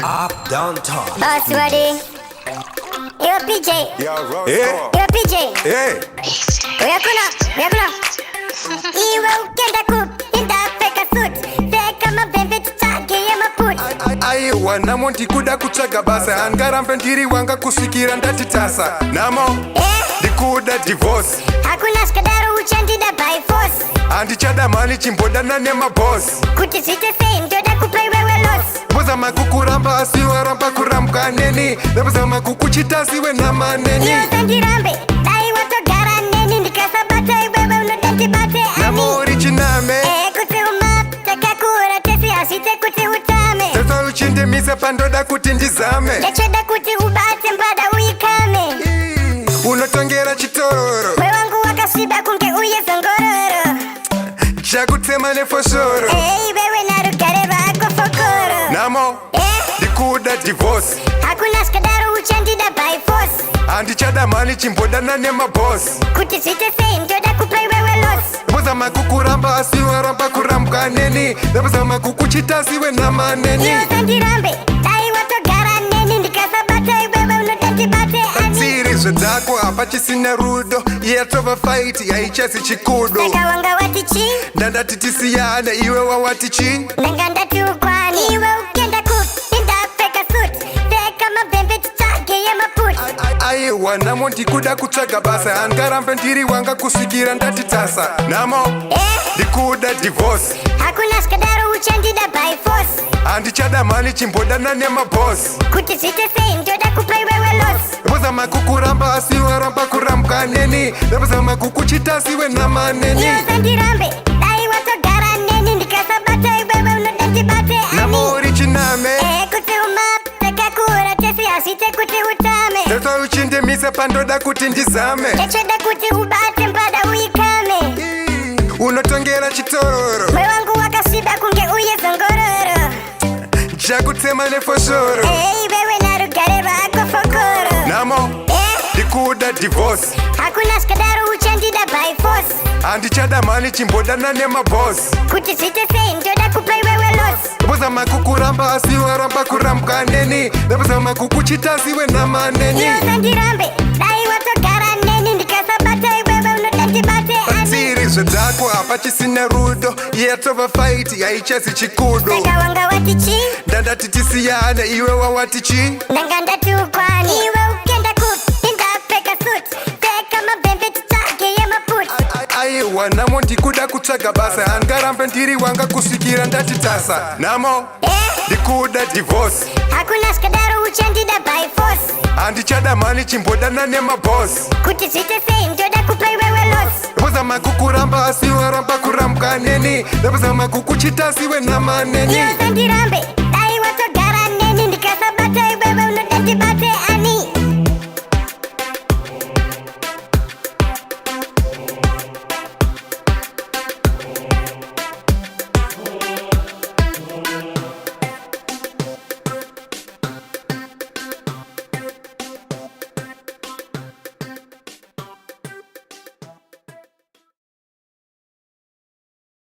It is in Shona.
Up, downtown. Boss ready? Yo PJ. Yeah. Yo PJ. Hey. Uyakuna. Iwe ukenda kupinda feka suit. Feka mabembe tutage ya maput. Aiwa namo ndikuda kutsvaga basa angarambe ndiri wanga kusikira ndati tasa namo ndikuda divorce. Hakuna skadaro uchandida by force. Andichada mani chimbodana nemaboss. Kuti zvite sei ndoda kupa iwewe loss. Buzama kukuramba asi waramba kurambwa neni. Nebuzama kukuchita siwe nama neni. Iyo sandirambe, dai watogara neni. Ndikasabata iwewe unodandibate ani. Namo urichiname. Kuti takakura tesi asite kuti utame. Tesa uchindemisa pandoda kuti ndizame. Ndachoda kuti ubate mbada uikame. Unotongera chitoro. Mwe wangu wakasviba kunge uye zongororo. Chakutsema nefoshoro. Wewe na rugare vako fokoro. Namo ndikuda divorce. Hakuna skadaro uchandida by force. Andichada mani chimbodana nemaboss. Kuti zvite sei ndoda kupa iwewe loss. Buzama kukuramba asi waramba kurambwa neni. Nebuzama kukuchita siwe nama neni. Iyo sandirambe, dai watogara neni. Ndikasabata iwewe unodandibate ani. Tsiri zvedzako hapa chisina rudo. Yatova fight haichasi chikudo. Saka wanga wati chi. Ndandati tisiyane iwe wawati chi. Ndanga ndati ukwani. Iwe ukenda kupinda feka suit. Feka mabembe tutage ya maput. Aiwa namo ndikuda kutsvaga basa angarambe ndiri wanga kusikira ndati tasa namo ndikuda divorce. Hakuna skadaro uchandida by force. Andichada mani chimbodana nemaboss. Kuti zvite sei ndoda kupa iwewe loss. Buzama kukuramba asi waramba kurambwa neni. Nebuzama kukuchita siwe nama neni. Iyo sandirambe, dai watogara neni. Ndikasabata iwewe unodandibate ani. Namo urichiname. Kuti takakura tesi asite kuti utame. Tesa uchindemisa pandoda kuti ndizame. Ndachoda kuti ubate mbada uikame. Unotongera chitororo. Mwe wangu wakasviba kunge uye zongororo. Chakutsema nefoshoro. Wewe na rugare vako fokoro. Namo ndikuda divorce. Hakuna skadaro uchandida by force. Andichada mani chimbodana nemaboss. Kuti zvite sei ndoda kupa iwewe loss. Buzama kukuramba asi waramba kurambwa neni. Nebuzama kukuchita siwe nama neni. Iyo sandirambe, dai watogara neni. Ndikasabata iwewe unodandibate ani. Tsiri zvedzako hapa chisina rudo. Yatova fight haichasi chikudo. Saka wanga wati chi. Ndandati tisiyane iwe wawati chi. Ndanga ndati ukwani. Iwe ukenda kupinda feka suit. Feka mabembe tutage ya maput. Aiwa namo ndikuda kutsvaga basa angarambe ndiri wanga kusikira ndati tasa namo ndikuda divorce. Hakuna skadaro uchandida by force. Andichada mani chimbodana nemaboss. Kuti zvite sei ndoda kupa iwewe loss. Buzama kukuramba asi waramba kurambwa neni. Nebuzama kukuchita siwe nama neni. Iyo sandirambe, dai watogara neni. Ndikasabata iwewe unodandibate